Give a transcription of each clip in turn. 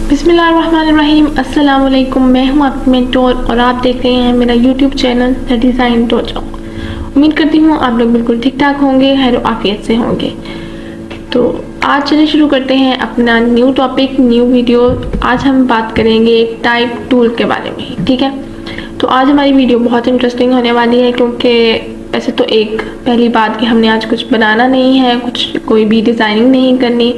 बिस्मिल्लाहिर्रहमानिर्रहीम। अस्सलाम वालेकुम। मैं हूं आपकी मेंटोर और आप देख रहे हैं मेरा YouTube channel the design dojo. उम्मीद करती हूं आप लोग बिल्कुल ठीक ठाक होंगे, खैर आफियत से होंगे। तो आज चलिए शुरू करते हैं अपना न्यू टॉपिक, न्यू वीडियो। आज हम बात करेंगे टाइप टूल के बारे में, ठीक है। तो आज हमारी वीडियो बहुत इंटरेस्टिंग होने वाली है, क्योंकि ऐसे तो एक पहली बात कि हमने आज कुछ बनाना नहीं है, कोई भी डिज़ाइनिंग नहीं करनी,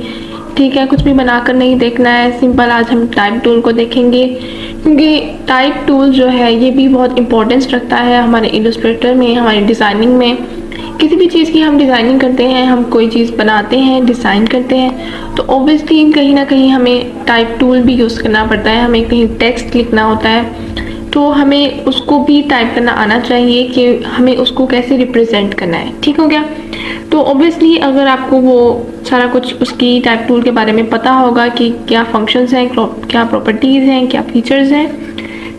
ठीक है, कुछ भी बनाकर नहीं देखना है। सिंपल आज हम टाइप टूल को देखेंगे, क्योंकि टाइप टूल जो है ये भी बहुत इंपॉर्टेंस रखता है हमारे इलस्ट्रेटर में, हमारी डिज़ाइनिंग में। किसी भी चीज़ की हम डिज़ाइनिंग करते हैं, हम कोई चीज़ बनाते हैं, डिज़ाइन करते हैं, तो ऑब्वियसली कहीं ना कहीं हमें टाइप टूल भी यूज़ करना पड़ता है। हमें कहीं टेक्स्ट लिखना होता है तो हमें उसको भी टाइप करना आना चाहिए कि हमें उसको कैसे रिप्रेजेंट करना है, ठीक हो गया। तो ऑब्वियसली अगर आपको वो सारा कुछ उसकी टाइप टूल के बारे में पता होगा कि क्या फंक्शंस हैं, क्या प्रॉपर्टीज़ हैं, क्या फीचर्स हैं,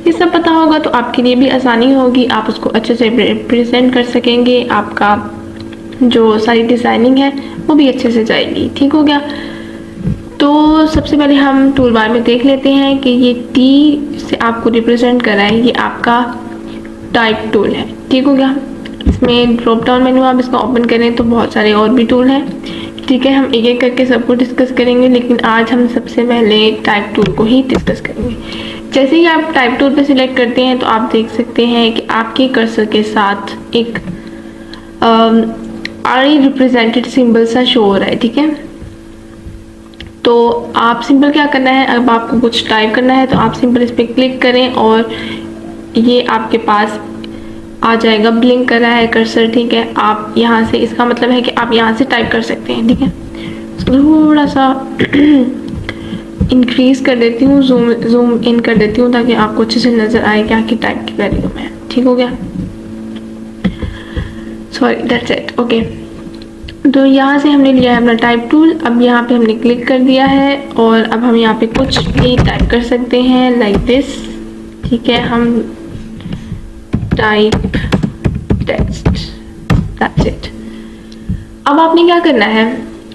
ये सब पता होगा तो आपके लिए भी आसानी होगी, आप उसको अच्छे से रिप्रेजेंट कर सकेंगे। आपका जो सारी डिज़ाइनिंग है वो भी अच्छे से जाएगी, ठीक हो गया। तो सबसे पहले हम टूल बार में देख लेते हैं कि ये टी से आपको रिप्रेजेंट कर रहा है, ये आपका टाइप टूल है, ठीक हो गया। इसमें ड्रॉप डाउन मेन्यू आप इसको ओपन करें तो बहुत सारे और भी टूल हैं, ठीक है। हम एक एक करके सबको डिस्कस करेंगे, लेकिन आज हम सबसे पहले टाइप टूल को ही डिस्कस करेंगे। जैसे ही आप टाइप टूल पे सिलेक्ट करते हैं तो आप देख सकते हैं कि आपके कर्सर के साथ एक आरी रिप्रेजेंटेड सिंबल सा शो हो रहा है, ठीक है। तो आप सिंपल क्या करना है, अब आपको कुछ टाइप करना है तो आप सिंपल इस पर क्लिक करें और ये आपके पास आ जाएगा, ब्लिंक कर रहा है कर्सर, ठीक है। आप यहाँ से, इसका मतलब है कि आप यहाँ से टाइप कर सकते हैं, ठीक है। थोड़ा सा इंक्रीज कर देती हूँ, जूम इन कर देती हूँ ताकि आपको अच्छे से नज़र आए क्या की टाइप की वैल्यू है, ठीक हो गया। Sorry, that's it, okay. तो यहाँ से हमने लिया है अपना टाइप टूल। अब यहाँ पे हमने क्लिक कर दिया है और अब हम यहाँ पे कुछ भी टाइप कर सकते हैं, लाइक दिस, ठीक है। हम टाइप टेक्स्ट, दैट्स इट। अब आपने क्या करना है,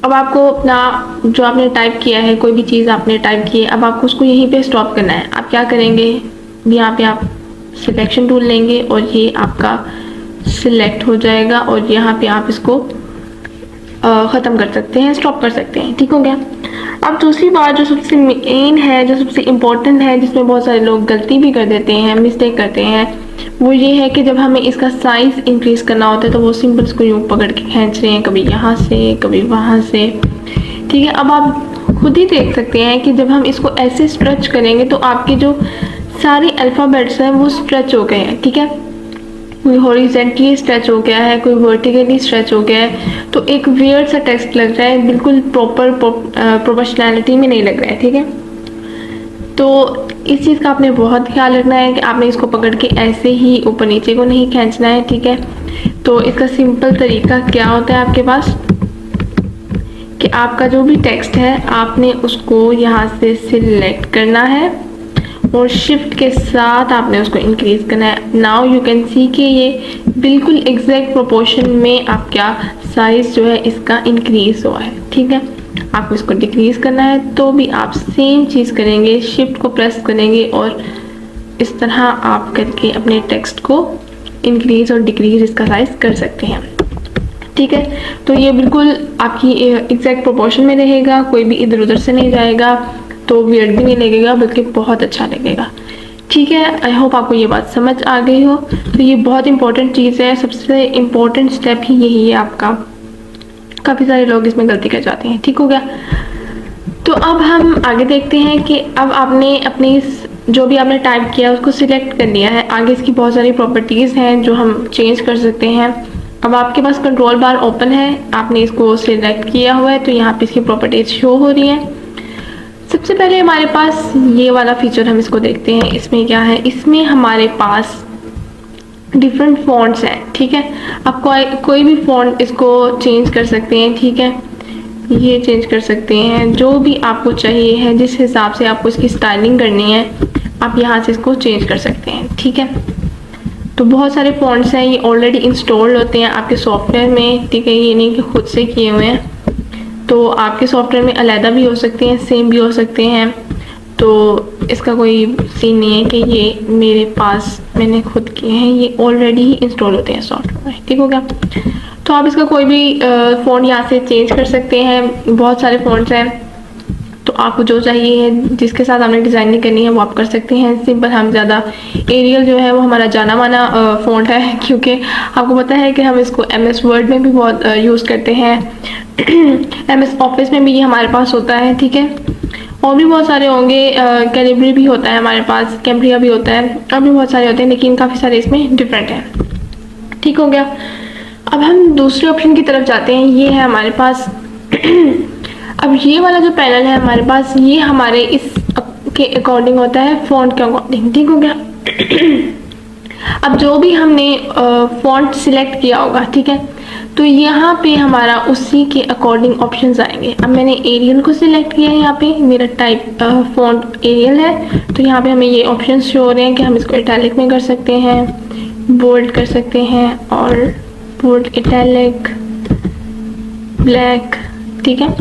अब आपको अपना जो आपने टाइप किया है, कोई भी चीज़ आपने टाइप की है, अब आपको उसको यहीं पे स्टॉप करना है। आप क्या करेंगे, यहाँ पे आप सिलेक्शन टूल लेंगे और ये आपका सिलेक्ट हो जाएगा और यहाँ पे आप इसको ख़त्म कर सकते हैं, स्टॉप कर सकते हैं, ठीक हो गया। अब दूसरी बात जो सबसे मेन है, जो सबसे इम्पोर्टेंट है, जिसमें बहुत सारे लोग गलती भी कर देते हैं, मिस्टेक करते हैं, वो ये है कि जब हमें इसका साइज़ इंक्रीज़ करना होता है तो वो सिंपल इसको यूँ पकड़ के खींच रहे हैं, कभी यहाँ से कभी वहाँ से, ठीक है। अब आप खुद ही देख सकते हैं कि जब हम इसको ऐसे स्ट्रेच करेंगे तो आपके जो सारे अल्फ़ाबेट्स हैं वो स्ट्रेच हो गए हैं, ठीक है। कोई हॉरिजेंटली स्ट्रेच हो गया है, कोई वर्टिकली स्ट्रेच हो गया है, तो एक वियर्ड सा टेक्स्ट लग रहा है, बिल्कुल प्रॉपर प्रोपोर्शनैलिटी में नहीं लग रहा है, ठीक है। तो इस चीज़ का आपने बहुत ख्याल रखना है कि आपने इसको पकड़ के ऐसे ही ऊपर नीचे को नहीं खींचना है, ठीक है। तो इसका सिंपल तरीका क्या होता है आपके पास कि आपका जो भी टेक्स्ट है आपने उसको यहाँ से सिलेक्ट करना है और शिफ्ट के साथ आपने उसको इंक्रीज करना है। नाउ यू कैन सी कि ये बिल्कुल एग्जैक्ट प्रोपोर्शन में आपका साइज जो है इसका इंक्रीज हुआ है, ठीक है। आपको इसको डिक्रीज करना है तो भी आप सेम चीज़ करेंगे, शिफ्ट को प्रेस करेंगे और इस तरह आप करके अपने टेक्स्ट को इंक्रीज और डिक्रीज इसका साइज कर सकते हैं, ठीक है। तो ये बिल्कुल आपकी एग्जैक्ट प्रोपोर्शन में रहेगा, कोई भी इधर उधर से नहीं जाएगा, तो वियर्ड भी नहीं लगेगा, बल्कि बहुत अच्छा लगेगा, ठीक है। आई होप आपको ये बात समझ आ गई हो। तो ये बहुत इंपॉर्टेंट चीज़ है, सबसे इम्पोर्टेंट स्टेप ही यही है आपका। काफ़ी सारे लोग इसमें गलती कर जाते हैं, ठीक हो गया। तो अब हम आगे देखते हैं कि अब आपने अपनी जो भी आपने टाइप किया उसको सिलेक्ट कर लिया है। आगे इसकी बहुत सारी प्रॉपर्टीज़ हैं जो हम चेंज कर सकते हैं। अब आपके पास कंट्रोल बार ओपन है, आपने इसको सिलेक्ट किया हुआ है तो यहाँ पे इसकी प्रॉपर्टीज़ शो हो रही हैं। सबसे पहले हमारे पास ये वाला फीचर हम इसको देखते हैं। इसमें क्या है, इसमें हमारे पास डिफरेंट फॉन्ट्स हैं, ठीक है। आप कोई भी फॉन्ट इसको चेंज कर सकते हैं, ठीक है। ये चेंज कर सकते हैं, जो भी आपको चाहिए है, जिस हिसाब से आपको इसकी स्टाइलिंग करनी है आप यहाँ से इसको चेंज कर सकते हैं, ठीक है। तो बहुत सारे फॉन्ट्स हैं, ये ऑलरेडी इंस्टॉल्ड होते हैं आपके सॉफ्टवेयर में, ठीक है। ये नहीं कि खुद से किए हुए हैं, तो आपके सॉफ्टवेयर में अलहदा भी हो सकते हैं, सेम भी हो सकते हैं। तो इसका कोई सीन नहीं है कि ये मेरे पास मैंने खुद किए हैं, ये ऑलरेडी ही इंस्टॉल होते हैं सॉफ्टवेयर में। ठीक हो गया। तो आप इसका कोई भी फ़ॉन्ट यहाँ से चेंज कर सकते हैं। बहुत सारे फ़ॉन्ट्स हैं, तो आपको जो चाहिए जिसके साथ आपने डिज़ाइनिंग करनी है वो आप कर सकते हैं। सिंपल हम ज़्यादा एरियल जो है वो हमारा जाना माना फ़ॉन्ट है, क्योंकि आपको पता है कि हम इसको MS वर्ड में भी बहुत यूज़ करते हैं, MS ऑफिस में भी ये हमारे पास होता है। ठीक है, और भी बहुत सारे होंगे, कैलिब्री भी होता है हमारे पास, कैम्ब्रिया भी होता है, और भी बहुत सारे होते हैं, लेकिन काफ़ी सारे इसमें डिफरेंट हैं। ठीक हो गया। अब हम दूसरे ऑप्शन की तरफ जाते हैं। ये है हमारे पास अब ये वाला जो पैनल है हमारे पास, ये हमारे इस के अकॉर्डिंग होता है, फ़ॉन्ट के अकॉर्डिंग। ठीक हो गया। अब जो भी हमने फ़ॉन्ट सिलेक्ट किया होगा, ठीक है, तो यहाँ पे हमारा उसी के अकॉर्डिंग ऑप्शंस आएंगे। अब मैंने एरियल को सिलेक्ट किया है, यहाँ पे मेरा टाइप फ़ॉन्ट एरियल है, तो यहाँ पे हमें ये ऑप्शंस शो हो रहे हैं कि हम इसको इटैलिक में कर सकते हैं, बोल्ड कर सकते हैं, और बोल्ड, इटैलिक, ब्लैक। ठीक है,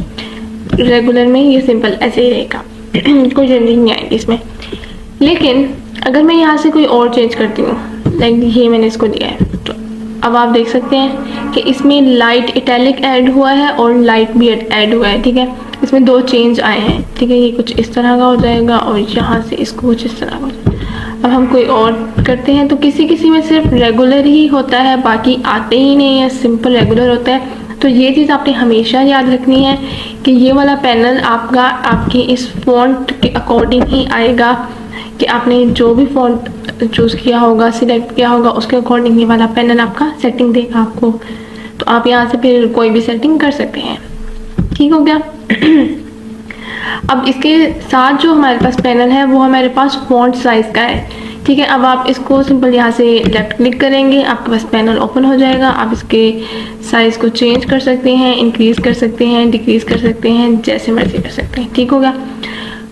रेगुलर में ये सिंपल ऐसे ही रहेगा, कोई चेंजिंग नहीं आएगी इसमें। लेकिन अगर मैं यहाँ से कोई और चेंज करती हूँ, लाइक ये मैंने इसको दिया है, तो अब आप देख सकते हैं कि इसमें लाइट इटैलिक ऐड हुआ है और लाइट भी ऐड हुआ है। ठीक है, इसमें दो चेंज आए हैं। ठीक है, ये कुछ इस तरह का हो जाएगा और यहाँ से इसको कुछ इस तरह का हो जाएगा। अब हम कोई और करते हैं, तो किसी किसी में सिर्फ रेगुलर ही होता है, बाकी आते ही नहीं है, सिंपल रेगुलर होता है। तो ये चीज़ आपने हमेशा याद रखनी है कि ये वाला पैनल आपका आपके इस फ़ॉन्ट के अकॉर्डिंग ही आएगा, कि आपने जो भी फ़ॉन्ट चूज़ किया होगा, सिलेक्ट किया होगा, उसके अकॉर्डिंग ये वाला पैनल आपका सेटिंग देगा आपको। तो आप यहाँ से फिर कोई भी सेटिंग कर सकते हैं। ठीक हो गया। अब इसके साथ जो हमारे पास पैनल है वो हमारे पास फ़ॉन्ट साइज़ का है। ठीक है, अब आप इसको सिंपल यहाँ से लेफ्ट क्लिक करेंगे, आपके पास पैनल ओपन हो जाएगा। आप इसके साइज़ को चेंज कर सकते हैं, इंक्रीज़ कर सकते हैं, डिक्रीज़ कर सकते हैं, जैसे मर्जी कर सकते हैं। ठीक हो गया।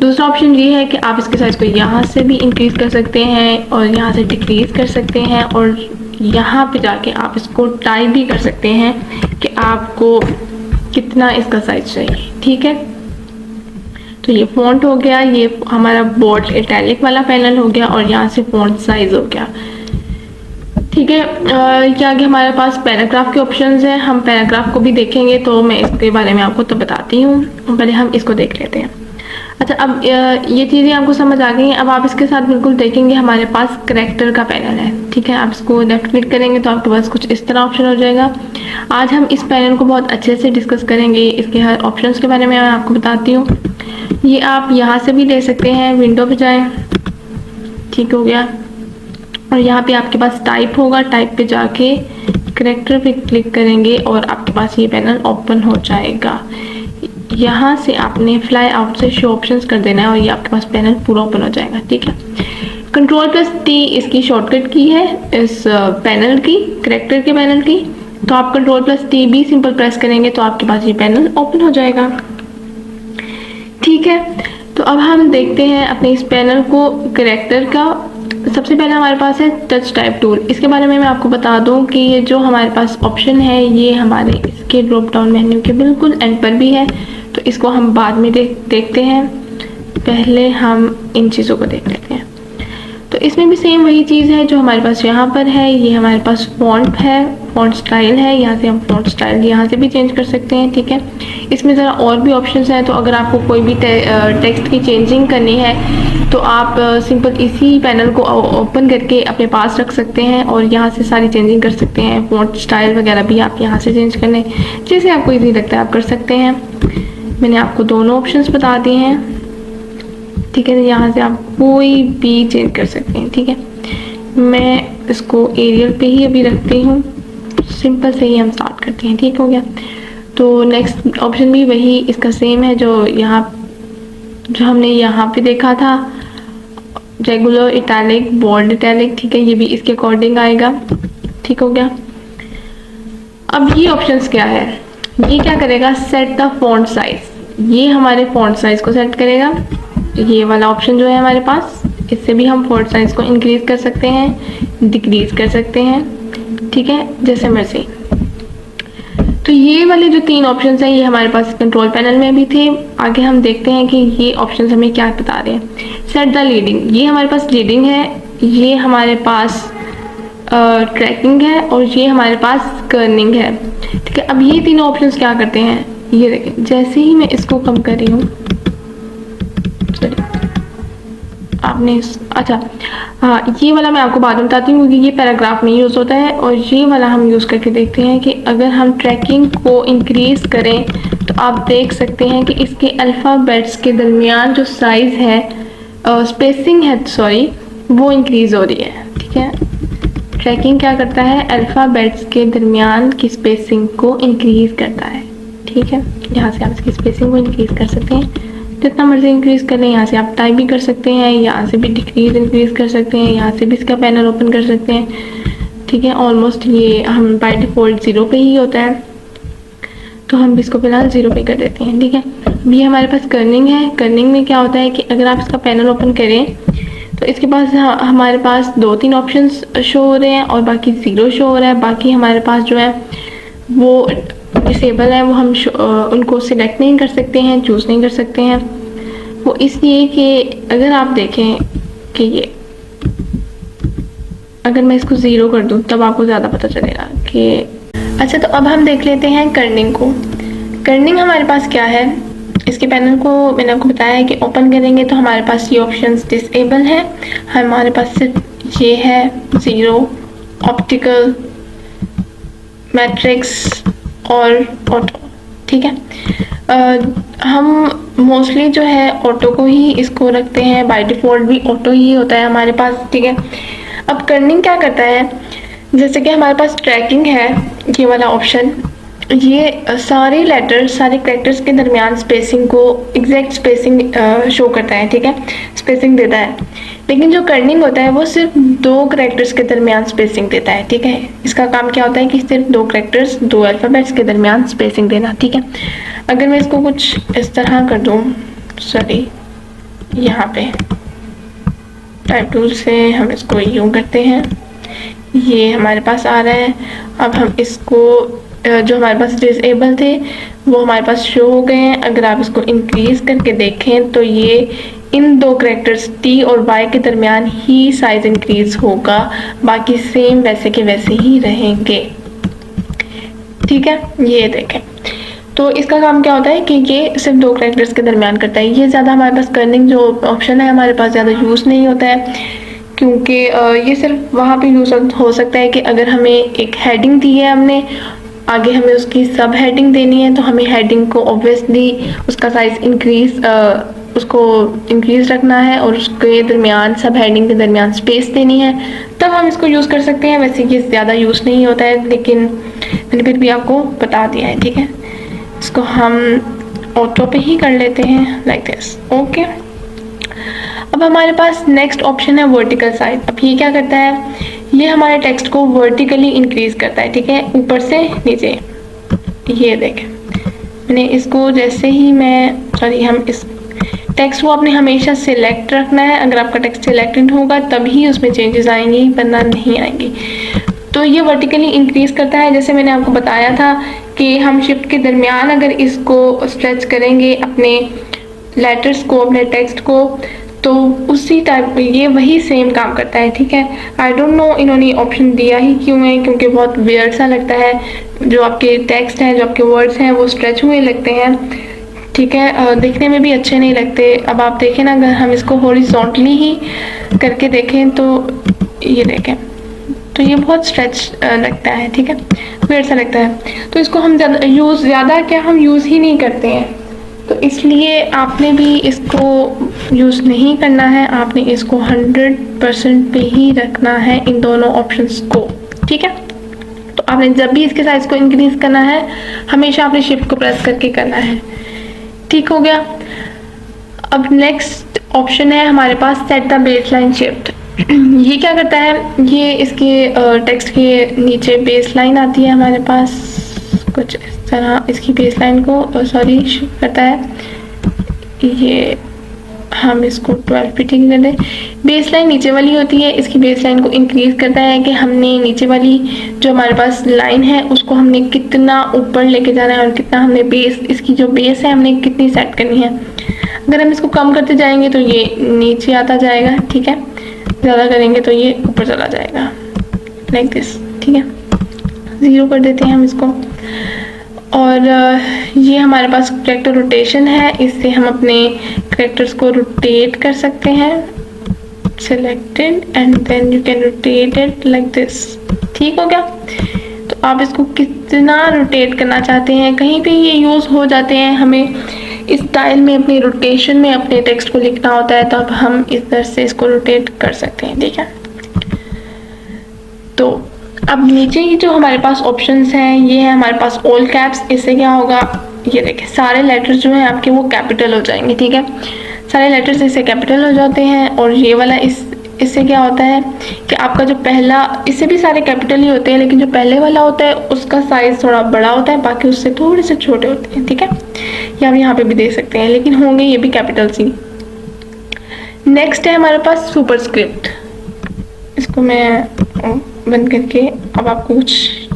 दूसरा ऑप्शन ये है कि आप इसके साइज़ को यहाँ से भी इंक्रीज़ कर सकते हैं और यहाँ से डिक्रीज़ कर सकते हैं, और यहाँ पे जाके आप इसको टाइप भी कर सकते हैं कि आपको कितना इसका साइज़ चाहिए। ठीक है, तो ये फ़ॉन्ट हो गया, ये हमारा बोल्ड इटैलिक वाला पैनल हो गया, और यहाँ से फ़ॉन्ट साइज़ हो गया। ठीक है, ये आगे हमारे पास पैराग्राफ के ऑप्शंस हैं। हम पैराग्राफ को भी देखेंगे, तो मैं इसके बारे में आपको तो बताती हूँ, पहले हम इसको देख लेते हैं। अच्छा, अब ये चीज़ें आपको समझ आ गई हैं। अब आप इसके साथ बिल्कुल देखेंगे हमारे पास करैक्टर का पैनल है। ठीक है, आप इसको लेफ्ट क्लिक करेंगे तो आपके पास कुछ इस तरह ऑप्शन हो जाएगा। आज हम इस पैनल को बहुत अच्छे से डिस्कस करेंगे, इसके हर ऑप्शंस के बारे में मैं आपको बताती हूँ। ये आप यहाँ से भी ले सकते हैं, विंडो पे जाएं। ठीक हो गया, और यहाँ पे आपके पास टाइप होगा, टाइप पे जाके करैक्टर पे क्लिक करेंगे और आपके पास ये पैनल ओपन हो जाएगा। यहाँ से आपने फ्लाई आउट से शो ऑप्शंस कर देना है और ये आपके पास पैनल पूरा ओपन हो जाएगा। ठीक है, Ctrl+T इसकी शॉर्टकट की है इस पैनल की, करैक्टर के पैनल की। तो आप Ctrl+T भी सिंपल प्रेस करेंगे तो आपके पास ये पैनल ओपन हो जाएगा। ठीक है, तो अब हम देखते हैं अपने इस पैनल को, करैक्टर का। सबसे पहले हमारे पास है टच टाइप टूल। इसके बारे में मैं आपको बता दूं कि ये जो हमारे पास ऑप्शन है ये हमारे इसके ड्रॉप डाउन मेन्यू के बिल्कुल एंड पर भी है, तो इसको हम बाद में देखते हैं। पहले हम इन चीज़ों को देख लेते हैं। तो इसमें भी सेम वही चीज़ है जो हमारे पास यहाँ पर है। ये हमारे पास फ़ॉन्ट है, फ़ॉन्ट स्टाइल है, यहाँ से हम फ़ॉन्ट स्टाइल यहाँ से भी चेंज कर सकते हैं। ठीक है, इसमें ज़रा और भी ऑप्शंस हैं, तो अगर आपको कोई भी टेक्स्ट की चेंजिंग करनी है तो आप सिंपल इसी पैनल को ओपन करके अपने पास रख सकते हैं और यहाँ से सारी चेंजिंग कर सकते हैं। फ़ॉन्ट स्टाइल वगैरह भी आप यहाँ से चेंज करने, जैसे आपको ईजी लगता है आप कर सकते हैं। मैंने आपको दोनों ऑप्शंस बता दिए हैं। ठीक है, यहाँ से आप कोई भी चेंज कर सकते हैं। ठीक है, मैं इसको एरियल पे ही अभी रखती हूँ, सिंपल से ही हम स्टार्ट करते हैं। ठीक हो गया, तो नेक्स्ट ऑप्शन भी वही इसका सेम है जो हमने यहाँ पे देखा था, रेगुलर, इटैलिक, बोल्ड, इटैलिक। ठीक है, ये भी इसके अकॉर्डिंग आएगा। ठीक हो गया, अब ये ऑप्शंस क्या है, ये क्या करेगा, सेट द फॉन्ट साइज। ये हमारे फॉन्ट साइज को सेट करेगा। ये वाला ऑप्शन जो है हमारे पास, इससे भी हम फॉन्ट साइज को इंक्रीज कर सकते हैं, डिक्रीज कर सकते हैं। ठीक है, जैसे मर्जी। तो ये वाले जो 3 ऑप्शंस हैं ये हमारे पास कंट्रोल पैनल में भी थे। आगे हम देखते हैं कि ये ऑप्शंस हमें क्या बता रहे हैं। सेट द लीडिंग, ये हमारे पास लीडिंग है, ये हमारे पास ट्रैकिंग है और ये हमारे पास कर्निंग है। ठीक है, अब ये तीनों ऑप्शंस क्या करते हैं, ये देखें। जैसे ही मैं इसको कम कर रही हूँ, आपने अच्छा हाँ, ये वाला मैं आपको बाद में बताती हूँ क्योंकि ये पैराग्राफ में यूज़ होता है। और ये वाला हम यूज़ करके देखते हैं कि अगर हम ट्रैकिंग को इंक्रीज़ करें तो आप देख सकते हैं कि इसके अल्फ़ाबेट्स के दरमियान जो साइज़ है, स्पेसिंग है सॉरी, वो इंक्रीज़ हो रही है। ठीक है, ट्रैकिंग क्या करता है, अल्फ़ाबेट्स के दरमियान की स्पेसिंग को इंक्रीज़ करता है। ठीक है, यहाँ से आप इसकी स्पेसिंग को इंक्रीज़ कर सकते हैं, जितना मर्जी इंक्रीज़ कर लें। यहाँ से आप टाइप भी कर सकते हैं, यहाँ से भी डिक्रीज इंक्रीज़ कर सकते हैं, यहाँ से भी इसका पैनल ओपन कर सकते हैं। ठीक है, ऑलमोस्ट ये हम बाय डिफ़ॉल्ट 0 पे ही होता है, तो हम इसको फिलहाल 0 पे कर देते हैं। ठीक है, ये हमारे पास कर्निंग है। कर्निंग में क्या होता है कि अगर आप इसका पैनल ओपन करें तो इसके पास हमारे पास 2-3 ऑप्शंस शो हो रहे हैं और बाकी 0 शो हो रहा है। बाकी हमारे पास जो है वो डिसेबल है, वो हम उनको सिलेक्ट नहीं कर सकते हैं, चूज़ नहीं कर सकते हैं। वो इसलिए कि अगर आप देखें कि ये, अगर मैं इसको 0 कर दूं तब आपको ज़्यादा पता चलेगा कि अच्छा। तो अब हम देख लेते हैं कर्निंग को। कर्निंग हमारे पास क्या है, इसके पैनल को मैंने आपको बताया है कि ओपन करेंगे तो हमारे पास ये ऑप्शंस डिसेबल है। हमारे पास सिर्फ ये है 0, ऑप्टिकल, मैट्रिक्स और ऑटो। ठीक है, हम मोस्टली जो है ऑटो को ही इसको रखते हैं, बाय डिफ़ॉल्ट भी ऑटो ही होता है हमारे पास। ठीक है, अब कर्निंग क्या करता है, जैसे कि हमारे पास ट्रैकिंग है, ये वाला ऑप्शन, ये सारे लेटर्स, सारे कैरेक्टर्स के दरमियान स्पेसिंग को, एग्जैक्ट स्पेसिंग शो करता है। ठीक है, स्पेसिंग देता है। लेकिन जो कर्निंग होता है वो सिर्फ 2 कैरेक्टर्स के दरमियान स्पेसिंग देता है। ठीक है, इसका काम क्या होता है कि सिर्फ 2 कैरेक्टर्स, 2 अल्फ़ाबेट्स के दरमियान स्पेसिंग देना। ठीक है, अगर मैं इसको कुछ इस तरह कर दूँ, सॉरी, यहाँ पे टाइप टूल से हम इसको यूँ करते हैं, ये हमारे पास आ रहा है। अब हम इसको जो हमारे पास डिसेबल थे वो हमारे पास शो हो गए हैं। अगर आप इसको इंक्रीज़ करके देखें तो ये इन 2 कैरेक्टर्स टी और वाई के दरमियान ही साइज़ इंक्रीज़ होगा, बाकी सेम वैसे के वैसे ही रहेंगे। ठीक है, ये देखें। तो इसका काम क्या होता है कि ये सिर्फ 2 कैरेक्टर्स के दरमियान करता है। ये ज़्यादा हमारे पास कर्निंग जो ऑप्शन है हमारे पास ज़्यादा यूज़ नहीं होता है, क्योंकि ये सिर्फ वहाँ पे यूज़ हो सकता है कि अगर हमें एक हेडिंग दी है, हमने आगे हमें उसकी सब हेडिंग देनी है, तो हमें हेडिंग को ऑब्वियसली उसका साइज़ उसको इंक्रीज़ रखना है और उसके दरमियान, सब हेडिंग के दरमियान स्पेस देनी है, तब हम इसको यूज़ कर सकते हैं। वैसे ये ज़्यादा यूज़ नहीं होता है, लेकिन मैंने फिर भी आपको बता दिया है। ठीक है, इसको हम ऑटो पे ही कर लेते हैं, लाइक दिस। ओके, अब हमारे पास नेक्स्ट ऑप्शन है वर्टिकल साइड। अब ये क्या करता है, ये हमारे टेक्स्ट को वर्टिकली इंक्रीज़ करता है। ठीक है, ऊपर से नीचे। ये देखें, मैंने इसको जैसे ही हम इस टेक्स्ट को आपने हमेशा सिलेक्ट रखना है। अगर आपका टेक्स्ट सिलेक्टेड होगा तभी उसमें चेंजेस आएंगी, वरना नहीं आएंगी। तो ये वर्टिकली इंक्रीज़ करता है। जैसे मैंने आपको बताया था कि हम शिफ्ट के दरमियान अगर इसको स्ट्रेच करेंगे अपने लेटर्स को, अपने टेक्स्ट को, तो उसी टाइप ये वही सेम काम करता है। ठीक है, आई डोंट नो इन्होंने ऑप्शन दिया ही क्यों है, क्योंकि बहुत वियर्ड सा लगता है। जो आपके टेक्स्ट हैं, जो आपके वर्ड्स हैं, वो स्ट्रेच हुए लगते हैं। ठीक है, देखने में भी अच्छे नहीं लगते। अब आप देखें ना, अगर हम इसको हॉरिजॉन्टली ही करके देखें तो ये देखें, तो ये बहुत स्ट्रेच लगता है। ठीक है, वियर्ड सा लगता है। तो इसको हम ज़्यादा हम यूज़ ही नहीं करते हैं, तो इसलिए आपने भी इसको यूज़ नहीं करना है। आपने इसको 100% पे ही रखना है, इन दोनों ऑप्शंस को। ठीक है, तो आपने जब भी इसके साइज़ को इंक्रीज़ करना है, हमेशा आपने शिफ्ट को प्रेस करके करना है। ठीक हो गया। अब नेक्स्ट ऑप्शन है हमारे पास सेट द बेसलाइन शिफ्ट। ये क्या करता है, ये इसके टेक्स्ट के नीचे बेसलाइन आती है हमारे पास, कुछ इस तरह इसकी बेसलाइन को करता है। ये हम इसको 12 पे ठीक कर दें। बेस लाइन नीचे वाली होती है, इसकी बेस लाइन को इंक्रीज करता है कि हमने नीचे वाली जो हमारे पास लाइन है उसको हमने कितना ऊपर लेके जाना है और कितना हमने बेस, इसकी जो बेस है हमने कितनी सेट करनी है। अगर हम इसको कम करते जाएंगे तो ये नीचे आता जाएगा, ठीक है, ज़्यादा करेंगे तो ये ऊपर चला जाएगा, लाइक दिस, ठीक है। 0 कर देते हैं हम इसको। और ये हमारे पास करेक्टर रोटेशन है, इससे हम अपने करेक्टर्स को रोटेट कर सकते हैं। Selected and then you can rotate it like this, ठीक हो गया। तो आप इसको कितना रोटेट करना चाहते हैं, कहीं पे ये यूज़ हो जाते हैं, हमें इस स्टाइल में अपनी रोटेशन में अपने टेक्स्ट को लिखना होता है, तो अब हम इस तरह से इसको रोटेट कर सकते हैं, ठीक है। तो अब नीचे ये जो हमारे पास ऑप्शंस हैं, ये है हमारे पास ऑल कैप्स। इससे क्या होगा, ये देखिए सारे लेटर्स जो हैं आपके वो कैपिटल हो जाएंगे, ठीक है, सारे लेटर्स इससे कैपिटल हो जाते हैं। और ये वाला इससे क्या होता है कि आपका जो पहला, इससे भी सारे कैपिटल ही होते हैं, लेकिन जो पहले वाला होता है उसका साइज थोड़ा बड़ा होता है, बाकी उससे थोड़े से छोटे होते हैं, ठीक है। या आप यहाँ पे भी दे सकते हैं, लेकिन होंगे ये भी कैपिटल्स ही। नेक्स्ट है हमारे पास सुपरस्क्रिप्ट। इसको मैं बंद करके अब आपको कुछ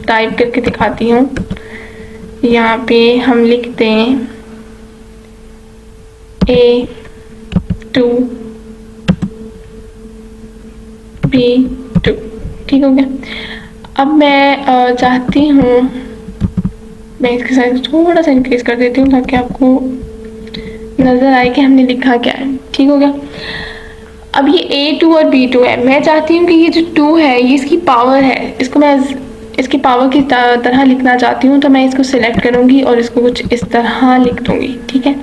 टाइप करके दिखाती हूँ। यहाँ पे हम लिखते हैं A2 B2, ठीक हो गया। अब मैं चाहती हूँ मैं इसके साइज थोड़ा सा इंक्रीज कर देती हूँ ताकि आपको नज़र आए कि हमने लिखा क्या है, ठीक हो गया। अब ये A2 और B2 है, मैं चाहती हूँ कि ये जो 2 है ये इसकी पावर है, इसको मैं इसकी पावर की तरह लिखना चाहती हूँ, तो मैं इसको सिलेक्ट करूँगी और इसको कुछ इस तरह लिख दूँगी, ठीक है।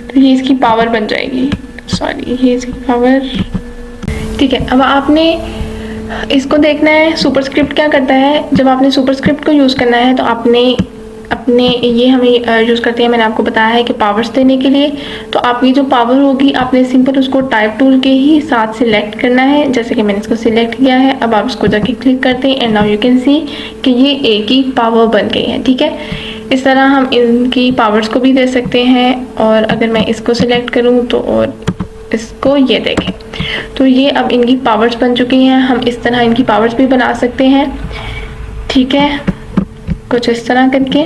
तो ये इसकी पावर बन जाएगी, सॉरी ये इसकी पावर, ठीक है। अब आपने इसको देखना है सुपरस्क्रिप्ट क्या करता है। जब आपने सुपरस्क्रिप्ट को यूज़ करना है तो आपने अपने ये हमें यूज़ करते हैं, मैंने आपको बताया है कि पावर्स देने के लिए। तो आपकी जो पावर होगी आपने सिंपल उसको टाइप टूल के ही साथ सिलेक्ट करना है, जैसे कि मैंने इसको सिलेक्ट किया है। अब आप इसको जाके क्लिक करते हैं एंड नाउ यू कैन सी कि ये एक ही पावर बन गई है, ठीक है। इस तरह हम इनकी पावर्स को भी दे सकते हैं। और अगर मैं इसको सिलेक्ट करूँ तो और इसको ये देखें तो ये अब इनकी पावर्स बन चुकी हैं। हम इस तरह इनकी पावर्स भी बना सकते हैं, ठीक है, कुछ इस तरह करके।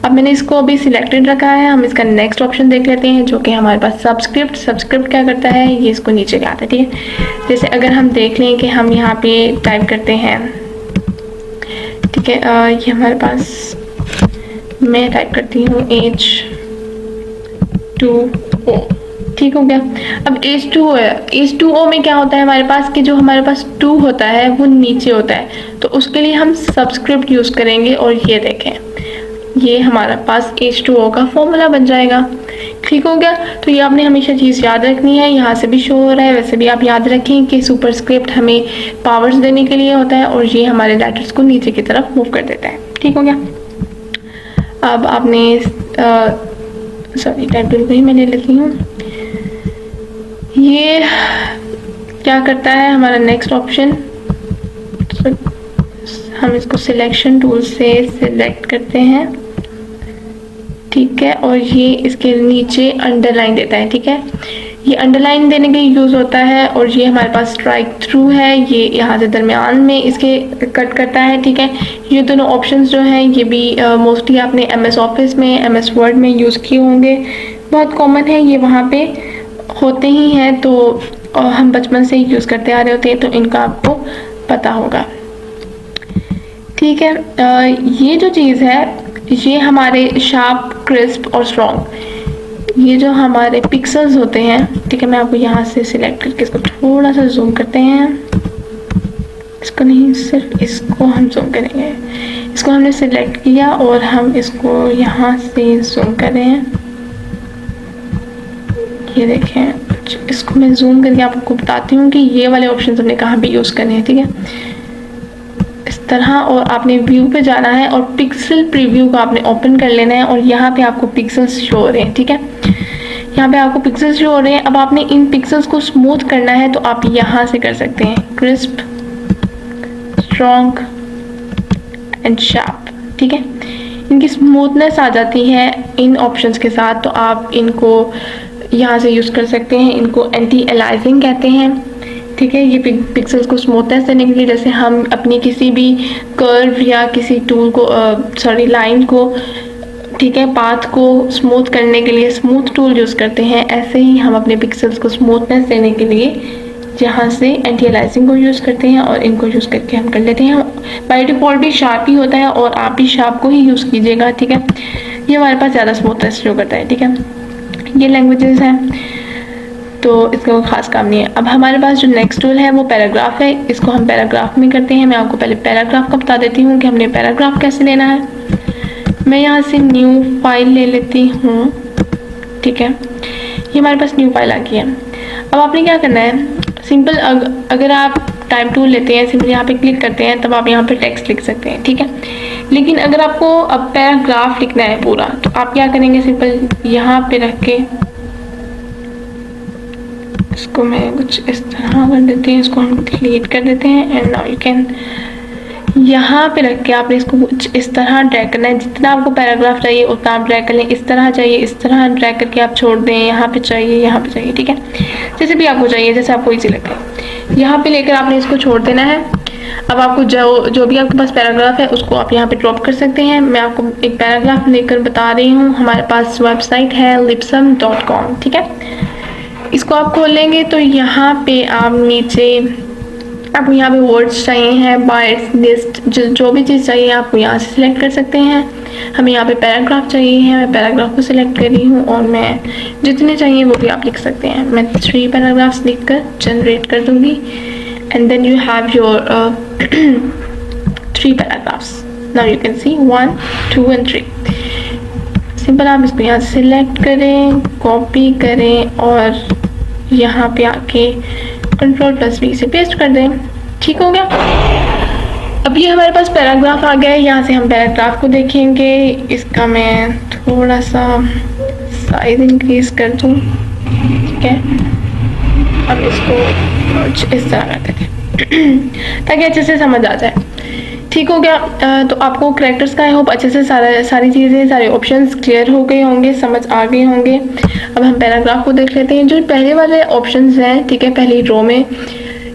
अब मैंने इसको अभी सिलेक्टेड रखा है, हम इसका नेक्स्ट ऑप्शन देख लेते हैं जो कि हमारे पास सब्सक्रिप्ट। सब्सक्रिप्ट क्या करता है, ये इसको नीचे ले आता है, ठीक है। जैसे अगर हम देख लें कि हम यहाँ पे टाइप करते हैं, ठीक है, ये हमारे पास, मैं टाइप करती हूँ H2O, ठीक हो गया। अब H2O है, H2O में क्या होता है हमारे पास कि जो हमारे पास 2 होता है वो नीचे होता है, तो उसके लिए हम सब्सक्रिप्ट यूज़ करेंगे। और ये देखें ये हमारे पास H2O का फॉर्मूला बन जाएगा, ठीक हो गया। तो ये आपने हमेशा चीज़ याद रखनी है, यहाँ से भी शो हो रहा है, वैसे भी आप याद रखें कि सुपरस्क्रिप्ट हमें पावर्स देने के लिए होता है और ये हमारे लेटर्स को नीचे की तरफ मूव कर देता है, ठीक हो गया। अब आपने सॉरी टाइप टूल को ही मैं ले लेती हूँ। ये क्या करता है हमारा नेक्स्ट ऑप्शन, हम इसको सिलेक्शन टूल से सिलेक्ट करते हैं, ठीक है। और ये इसके नीचे अंडरलाइन देता है, ठीक है, ये अंडरलाइन देने के यूज़ होता है। और ये हमारे पास स्ट्राइक थ्रू है, ये यहाँ से दरमियान में इसके कट करता है, ठीक है। ये दोनों ऑप्शंस जो हैं ये भी मोस्टली आपने MS ऑफिस में, MS वर्ड में यूज़ किए होंगे, बहुत कॉमन है, ये वहाँ पे होते ही हैं, तो हम बचपन से ही यूज़ करते आ रहे होते हैं, तो इनका आपको पता होगा, ठीक है। ये जो चीज़ है ये हमारे शार्प, क्रिस्प और स्ट्रॉन्ग, ये जो हमारे पिक्सल्स होते हैं, ठीक है, मैं आपको यहाँ से सिलेक्ट करके इसको थोड़ा सा जूम करते हैं, इसको नहीं सिर्फ इसको हम जूम करेंगे। इसको हमने सिलेक्ट किया और हम इसको यहाँ से जूम कर रहे हैं, ये देखें। इसको मैं जूम करके आपको बताती हूँ कि ये वाले ऑप्शन हमने कहाँ भी यूज़ करने हैं, ठीक है, इस तरह। और आपने व्यू पे जाना है और पिक्सल प्रीव्यू को आपने ओपन कर लेना है और यहाँ पे आपको पिक्सल्स शो हो रहे हैं, ठीक है, यहाँ पे आपको पिक्सल्स शो हो रहे हैं। अब आपने इन पिक्सल्स को स्मूथ करना है तो आप यहाँ से कर सकते हैं, क्रिस्प, स्ट्रॉन्ग एंड शार्प, ठीक है। इनकी स्मूथनेस आ जाती है इन ऑप्शंस के साथ, तो आप इनको यहाँ से यूज़ कर सकते हैं। इनको एंटी अलाइजिंग कहते हैं, ठीक है। ये पिक्सेल्स को स्मूथनेस देने के लिए, जैसे हम अपनी किसी भी कर्व या किसी टूल को लाइन को, ठीक है, पाथ को स्मूथ करने के लिए स्मूथ टूल यूज़ करते हैं, ऐसे ही हम अपने पिक्सेल्स को स्मूथनेस देने के लिए यहाँ से एंटी अलाइजिंग को यूज़ करते हैं और इनको यूज़ करके हम कर लेते हैं। बाय डिफ़ॉल्ट भी शार्प ही होता है और आप भी शार्प को ही यूज़ कीजिएगा, ठीक है। ये हमारे पास ज़्यादा स्मूथनेस शो करता है, ठीक है। ये लैंग्वेजेस हैं तो इसका कोई ख़ास काम नहीं है। अब हमारे पास जो नेक्स्ट टूल है वो पैराग्राफ है। इसको हम पैराग्राफ में करते हैं। मैं आपको पहले पैराग्राफ का बता देती हूँ कि हमने पैराग्राफ कैसे लेना है। मैं यहाँ से न्यू फाइल ले लेती हूँ, ठीक है। ये हमारे पास न्यू फाइल आ गई है। अब आपने क्या करना है, सिंपल अगर आप टाइप टूल लेते हैं, सिंपल यहाँ पे क्लिक करते हैं, तब आप यहाँ पे टेक्स्ट लिख सकते हैं, ठीक है। लेकिन अगर आपको अब पैराग्राफ लिखना है पूरा, तो आप क्या करेंगे, सिंपल यहाँ पे रख के इसको मैं कुछ इस तरह कर देती हूँ, इसको हम डिलीट कर देते हैं। एंड नाउ यू कैन, यहाँ पे रख के आपने इसको कुछ इस तरह ड्रैग करना है। जितना आपको पैराग्राफ चाहिए उतना आप ड्रैग कर लें। इस तरह चाहिए, इस तरह ड्रैग करके आप छोड़ दें। यहाँ पे चाहिए, यहाँ पे चाहिए, ठीक है। जैसे भी आपको चाहिए, जैसे आपको इजी लगे, यहाँ पे लेकर आपने इसको छोड़ देना है। अब आपको जो भी आपके पास पैराग्राफ है उसको आप यहाँ पे ड्रॉप कर सकते हैं। मैं आपको एक पैराग्राफ लेकर बता रही हूँ। हमारे पास वेबसाइट है libsum.com, ठीक है। इसको आप खोल लेंगे तो यहाँ पे आप नीचे, आपको यहाँ पे वर्ड्स चाहिए हैं, बाइट्स, लिस्ट, जो भी चीज़ चाहिए आपको यहाँ से सिलेक्ट कर सकते हैं। हमें यहाँ पे पैराग्राफ चाहिए है, मैं पैराग्राफ को सिलेक्ट कर रही हूँ और मैं जितने चाहिए वो भी आप लिख सकते हैं। मैं 3 पैराग्राफ्स लिख कर जनरेट कर दूँगी and then you have your 3 paragraphs. Now you can see 1, 2 and 3। Simple आप इसको यहाँ से सिलेक्ट करें, कॉपी करें और यहाँ पे आके Ctrl+V से पेस्ट कर दें, ठीक हो गया। अब ये हमारे पास पैराग्राफ आ गया है। यहाँ से हम पैराग्राफ को देखेंगे। इसका मैं थोड़ा सा साइज इंक्रीज कर दूँ, ठीक है। अब इसको इस तरह कर देंगे ताकि अच्छे से समझ आ जाए, ठीक हो गया। तो आपको कैरेक्टर्स का आई होप अच्छे से सारी चीज़ें, सारे ऑप्शंस क्लियर हो गए होंगे, समझ आ गए होंगे। अब हम पैराग्राफ को देख लेते हैं। जो पहले वाले ऑप्शंस हैं, ठीक है, पहली रो में,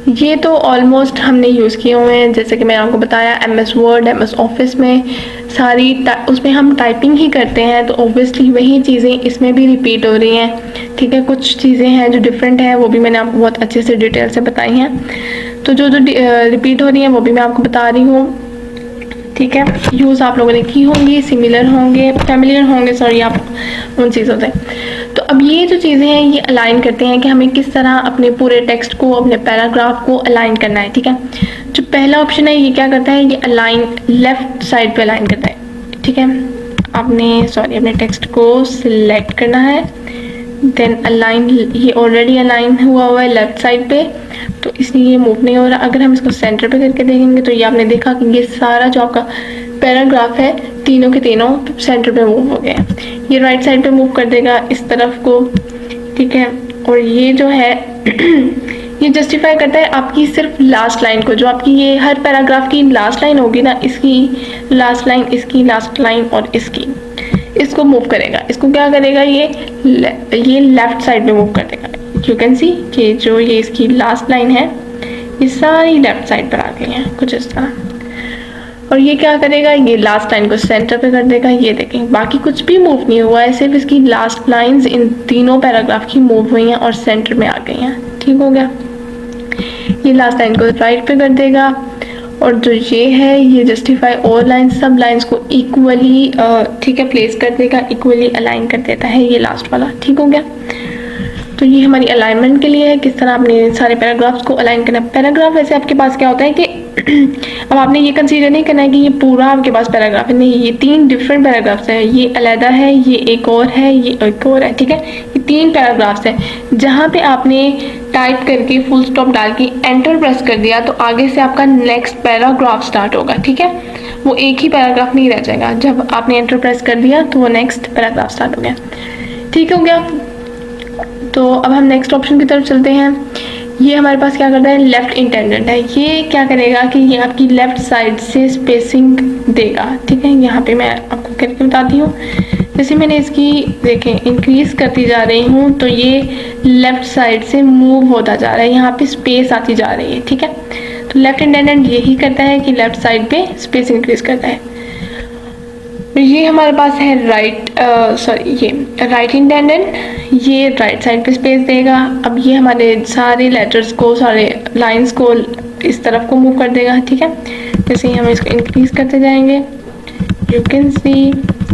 ये तो ऑलमोस्ट हमने यूज़ किए हुए हैं। जैसे कि मैंने आपको बताया MS वर्ड, MS ऑफिस में सारी उसमें हम टाइपिंग ही करते हैं, तो ऑब्वियसली वही चीज़ें इसमें भी रिपीट हो रही हैं, ठीक है। कुछ चीज़ें हैं जो डिफरेंट हैं, वो भी मैंने आपको बहुत अच्छे से डिटेल से बताई हैं। तो जो रिपीट हो रही हैं वो भी मैं आपको बता रही हूँ, ठीक है। यूज़ आप लोगों ने की होंगी, सिमिलर होंगे, फैमिलियर होंगे, सॉरी, आप उन चीज़ों से। तो अब ये जो चीज़ें हैं ये अलाइन करते हैं कि हमें किस तरह अपने पूरे टेक्स्ट को, अपने पैराग्राफ को अलाइन करना है, ठीक है। जो पहला ऑप्शन है ये क्या करता है, ये अलाइन लेफ़्ट साइड पे अलाइन करता है, ठीक है। अपने टेक्स्ट को सिलेक्ट करना है, देन अलाइन, ये ऑलरेडी अलाइन हुआ है लेफ़्ट साइड पे, तो इसलिए ये मूव नहीं हो रहा। अगर हम इसको सेंटर पे करके देखेंगे तो ये आपने देखा कि ये सारा जो आपका पैराग्राफ है तीनों के तीनों सेंटर पे मूव हो गया। ये राइट साइड पे मूव कर देगा इस तरफ को, ठीक है। और ये जो है ये जस्टिफाई करता है आपकी सिर्फ लास्ट लाइन को, जो आपकी ये हर पैराग्राफ की लास्ट लाइन होगी ना, इसकी लास्ट लाइन, इसकी लास्ट लाइन और इसकी, इसको मूव करेगा। इसको क्या करेगा, ये लेफ्ट साइड पे मूव कर देगा। यू कैन सी कि जो ये इसकी लास्ट लाइन है ये सारी लेफ्ट साइड पर आ गई है कुछ इस तरह। और ये क्या करेगा, ये लास्ट लाइन को सेंटर पे कर देगा। ये देखें बाकी कुछ भी मूव नहीं हुआ है, सिर्फ इसकी लास्ट लाइंस इन तीनों पैराग्राफ की मूव हुई हैं और सेंटर में आ गई हैं, ठीक हो गया। ये लास्ट लाइन को राइट पे कर देगा और जो ये है ये जस्टिफाई ऑल लाइंस, सब लाइंस को इक्वली, ठीक है, प्लेस कर देगा, इक्वली अलाइन कर देता है ये लास्ट वाला, ठीक हो गया। तो ये हमारी अलाइनमेंट के लिए है, किस तरह आपने सारे पैराग्राफ्स को अलाइन करना है। पैराग्राफ वैसे आपके पास क्या होता है कि अब आपने ये कंसीडर नहीं करना है कि ये पूरा आपके पास पैराग्राफ है, नहीं, ये 3 डिफरेंट पैराग्राफ्स हैं। ये अलहदा है, ये एक और है, ये एक और है, ठीक है। ये 3 पैराग्राफ्स हैं। जहाँ पे आपने टाइप करके फुल स्टॉप डाल के एंटर प्रेस कर दिया तो आगे से आपका नेक्स्ट पैराग्राफ स्टार्ट होगा, ठीक है। वो एक ही पैराग्राफ नहीं रह जाएगा। जब आपने एंटर प्रेस कर दिया तो वो नेक्स्ट पैराग्राफ स्टार्ट हो गया, ठीक हो गया। तो अब हम नेक्स्ट ऑप्शन की तरफ चलते हैं। ये हमारे पास क्या करता है, लेफ्ट इंटेंडेंट है। ये क्या करेगा कि ये आपकी लेफ्ट साइड से स्पेसिंग देगा, ठीक है। यहाँ पे मैं आपको करके बताती हूँ। जैसे मैंने इसकी देखें इंक्रीज करती जा रही हूँ तो ये लेफ्ट साइड से मूव होता जा रहा है, यहाँ पे स्पेस आती जा रही है, ठीक है। तो लेफ्ट इंडेंडेंट यही करता है कि लेफ्ट साइड पे स्पेस इंक्रीज करता है। ये हमारे पास है ये राइट इंडेंडेंट, ये राइट साइड पे स्पेस देगा। अब ये हमारे सारे लेटर्स को, सारे लाइंस को इस तरफ को मूव कर देगा, ठीक है। जैसे ही हम इसको इंक्रीज करते जाएंगे यू कैन सी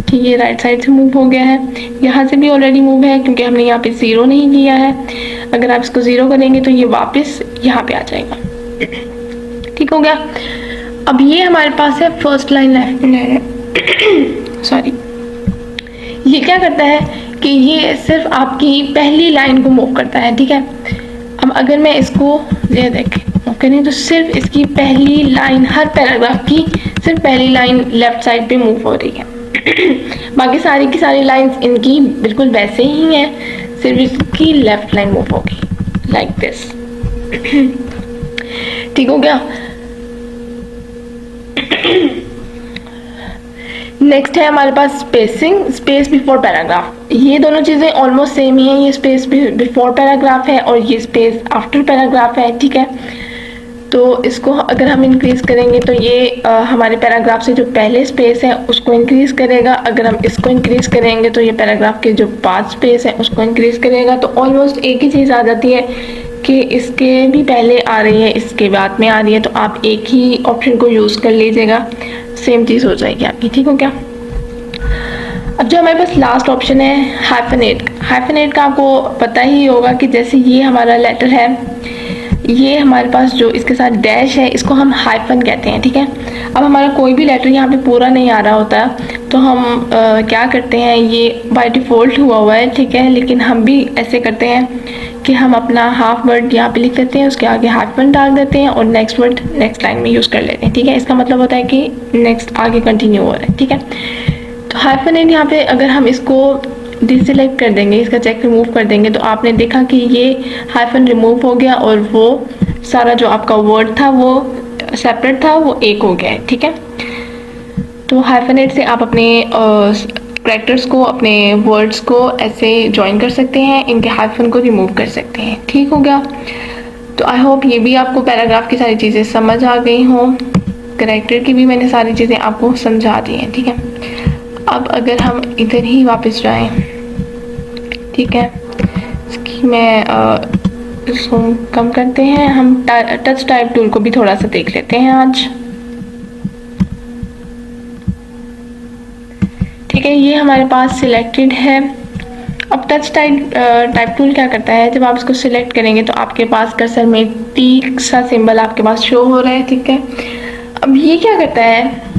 कि ये राइट साइड से मूव हो गया है। यहाँ से भी ऑलरेडी मूव है क्योंकि हमने यहाँ पे ज़ीरो नहीं किया है। अगर आप इसको ज़ीरो करेंगे तो ये वापस यहाँ पे आ जाएगा, ठीक हो गया। अब ये हमारे पास है फर्स्ट लाइन लेफ्ट सॉरी। ये क्या करता है कि ये सिर्फ आपकी पहली लाइन को मूव करता है, ठीक है। अब अगर मैं इसको ये देखें करें तो सिर्फ इसकी पहली लाइन, हर पैराग्राफ की सिर्फ पहली लाइन लेफ्ट साइड पे मूव हो रही है। बाकी सारी की सारी लाइंस इनकी बिल्कुल वैसे ही हैं, सिर्फ इसकी लेफ्ट लाइन मूव होगी लाइक दिस, ठीक हो गया। नेक्स्ट है हमारे पास स्पेसिंग, स्पेस बिफोर पैराग्राफ। ये दोनों चीज़ें ऑलमोस्ट सेम ही हैं। ये स्पेस बिफोर पैराग्राफ है और ये स्पेस आफ्टर पैराग्राफ है, ठीक है। तो इसको अगर हम इंक्रीज़ करेंगे तो ये हमारे पैराग्राफ से जो पहले स्पेस है उसको इंक्रीज़ करेगा। अगर हम इसको इंक्रीज़ करेंगे तो ये पैराग्राफ के जो 5 स्पेस है उसको इंक्रीज़ करेगा। तो ऑलमोस्ट एक ही चीज़ आ जाती है कि इसके भी पहले आ रही है, इसके बाद में आ रही है, तो आप एक ही ऑप्शन को यूज़ कर लीजिएगा, सेम चीज़ हो जाएगी आपकी, ठीक हो क्या। अब जो हमारे पास लास्ट ऑप्शन है हाइफनेट। हाइफनेट का आपको पता ही होगा कि जैसे ये हमारा लेटर है, ये हमारे पास जो इसके साथ डैश है इसको हम हाइफन कहते हैं, ठीक है। अब हमारा कोई भी लेटर यहाँ पे पूरा नहीं आ रहा होता तो हम क्या करते हैं, ये बाय डिफ़ॉल्ट हुआ है, ठीक है, लेकिन हम भी ऐसे करते हैं कि हम अपना हाफ वर्ड यहाँ पे लिख देते हैं, उसके आगे हाइफन डाल देते हैं और नेक्स्ट वर्ड नेक्स्ट लाइन में यूज़ कर लेते हैं, ठीक है। इसका मतलब होता है कि नेक्स्ट आगे कंटिन्यू हो रहा है, ठीक है। तो हाइफनेट यहाँ पे अगर हम इसको डिसेलेक्ट कर देंगे, इसका चेक रिमूव कर देंगे, तो आपने देखा कि ये हाइफन रिमूव हो गया और वो सारा जो आपका वर्ड था वो सेपरेट था, वो एक हो गया है, ठीक है। तो हाइफनेट से आप अपने कैरेक्टर्स को, अपने वर्ड्स को ऐसे ज्वाइन कर सकते हैं, इनके हाइफन को रिमूव कर सकते हैं, ठीक हो गया। तो आई होप ये भी आपको पैराग्राफ की सारी चीज़ें समझ आ गई हों। कैरेक्टर की भी मैंने सारी चीज़ें आपको समझा दी हैं, ठीक है। अब अगर हम इधर ही वापस जाएं, ठीक है, इसकी मैं जूम कम करते हैं, हम टच टाइप टूल को भी थोड़ा सा देख लेते हैं आज, ठीक है। ये हमारे पास सिलेक्टेड है। अब टच टाइप टूल क्या करता है, जब आप इसको सिलेक्ट करेंगे तो आपके पास कर्सर में टिक सा सिंबल आपके पास शो हो रहा है, ठीक है। अब ये क्या करता है,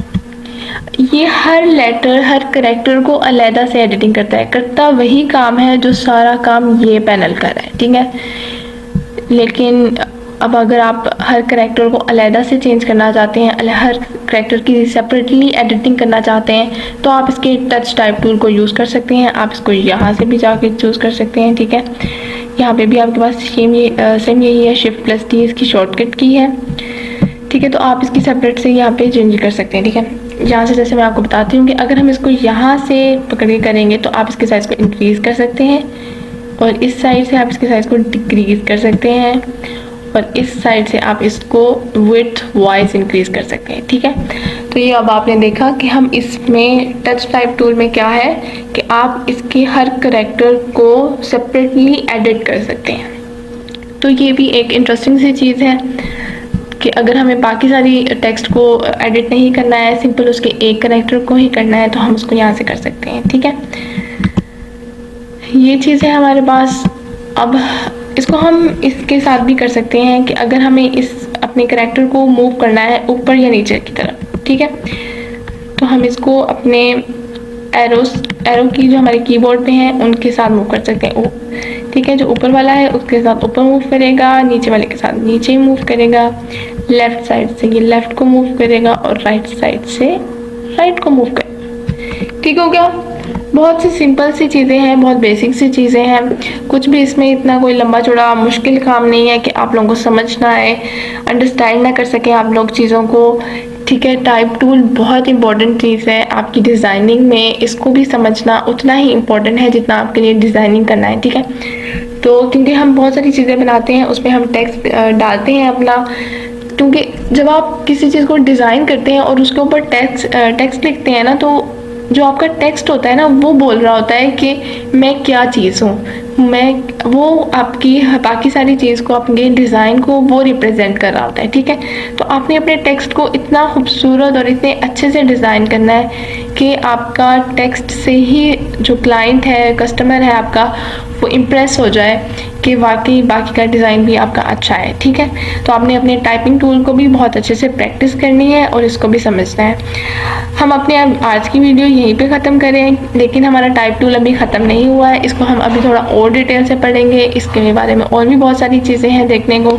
ये हर लेटर, हर कैरेक्टर को अलहदा से एडिटिंग करता है, करता वही काम है जो सारा काम ये पैनल कर रहा है, ठीक है। लेकिन अब अगर आप हर कैरेक्टर को अलहदा से चेंज करना चाहते हैं, हर कैरेक्टर की सेपरेटली एडिटिंग करना चाहते हैं, तो आप इसके टच टाइप टूल को यूज़ कर सकते हैं। आप इसको यहाँ से भी जाके चूज़ कर सकते हैं, ठीक है। यहाँ पे भी आपके पास सेम यही है, Shift+D इसकी शॉर्टकट की है, ठीक है। तो आप इसकी सेपरेट से यहाँ पे चेंज कर सकते हैं, ठीक है। यहाँ से जैसे मैं आपको बताती हूँ कि अगर हम इसको यहाँ से पकड़ के करेंगे तो आप इसके साइज़ को इंक्रीज़ कर सकते हैं और इस साइड से आप इसके साइज़ को डिक्रीज़ कर सकते हैं और इस साइड से आप इसको विड्थ वाइज इंक्रीज़ कर सकते हैं, ठीक है। तो ये अब आपने देखा कि हम इसमें टच टाइप टूल में क्या है कि आप इसके हर कैरेक्टर को सेपरेटली एडिट कर सकते हैं। तो ये भी एक इंटरेस्टिंग सी चीज़ है कि अगर हमें बाकी सारी टेक्स्ट को एडिट नहीं करना है, सिंपल उसके एक कैरेक्टर को ही करना है, तो हम उसको यहाँ से कर सकते हैं, ठीक है। ये चीज़ है हमारे पास। अब इसको हम इसके साथ भी कर सकते हैं कि अगर हमें इस अपने कैरेक्टर को मूव करना है ऊपर या नीचे की तरफ, ठीक है, तो हम इसको अपने एरो की जो हमारे कीबोर्ड पे हैं उनके साथ मूव कर सकते हैं, ठीक है। जो ऊपर वाला है उसके साथ ऊपर मूव करेगा, नीचे वाले के साथ नीचे मूव करेगा, लेफ़्ट साइड से ये लेफ़्ट को मूव करेगा और राइट साइड से राइट को मूव करेगा, ठीक हो गया। बहुत सी सिंपल सी चीज़ें हैं, बहुत बेसिक सी चीज़ें हैं, कुछ भी इसमें इतना कोई लंबा चौड़ा मुश्किल काम नहीं है कि आप लोगों को समझ ना आए, अंडरस्टैंड ना कर सकें आप लोग चीज़ों को ठीक है, टाइप टूल बहुत इंपॉर्टेंट चीज़ है आपकी डिज़ाइनिंग में, इसको भी समझना उतना ही इम्पोर्टेंट है जितना आपके लिए डिज़ाइनिंग करना है। ठीक है, तो क्योंकि हम बहुत सारी चीज़ें बनाते हैं, उसमें हम टेक्स्ट डालते हैं अपना, क्योंकि जब आप किसी चीज़ को डिज़ाइन करते हैं और उसके ऊपर टेक्स्ट लिखते हैं ना, तो जो आपका टेक्स्ट होता है ना, वो बोल रहा होता है कि मैं क्या चीज़ हूँ, मैं वो आपकी बाकी सारी चीज़ को, आपके डिज़ाइन को वो रिप्रेजेंट कर रहा होता है। ठीक है, तो आपने अपने टेक्स्ट को इतना खूबसूरत और इतने अच्छे से डिज़ाइन करना है कि आपका टेक्स्ट से ही जो क्लाइंट है, कस्टमर है आपका, वो इम्प्रेस हो जाए कि वाकई बाकी का डिज़ाइन भी आपका अच्छा है। ठीक है, तो आपने अपने टाइपिंग टूल को भी बहुत अच्छे से प्रैक्टिस करनी है और इसको भी समझना है। हम अपने आज की वीडियो यहीं पे ख़त्म करें, लेकिन हमारा टाइप टूल अभी ख़त्म नहीं हुआ है, इसको हम अभी थोड़ा और डिटेल से पढ़ेंगे, इसके बारे में और भी बहुत सारी चीज़ें हैं देखने को,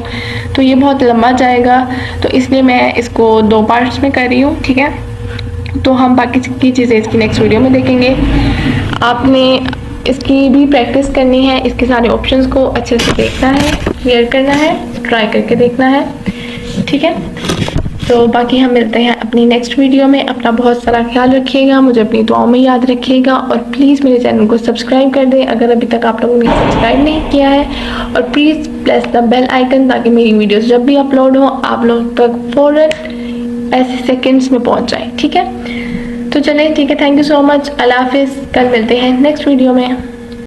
तो ये बहुत लंबा जाएगा, तो इसलिए मैं इसको 2 पार्ट्स में कर रही हूँ। ठीक है, तो हम बाकी की चीज़ें इसकी नेक्स्ट वीडियो में देखेंगे। आपने इसकी भी प्रैक्टिस करनी है, इसके सारे ऑप्शंस को अच्छे से देखना है, क्लियर करना है, ट्राई करके देखना है। ठीक है, तो बाकी हम मिलते हैं अपनी नेक्स्ट वीडियो में। अपना बहुत सारा ख्याल रखिएगा, मुझे अपनी दुआओं में याद रखिएगा, और प्लीज़ मेरे चैनल को सब्सक्राइब कर दें अगर अभी तक आप लोगों ने सब्सक्राइब नहीं किया है, और please press the bell icon ताकि मेरी वीडियोस जब भी अपलोड हो आप लोग तक फ़ौरन ऐसे सेकेंड्स में पहुंच जाए। ठीक है, तो चलें, ठीक है, थैंक यू सो मच, अल्लाह हाफिज़, कल मिलते हैं नेक्स्ट वीडियो में।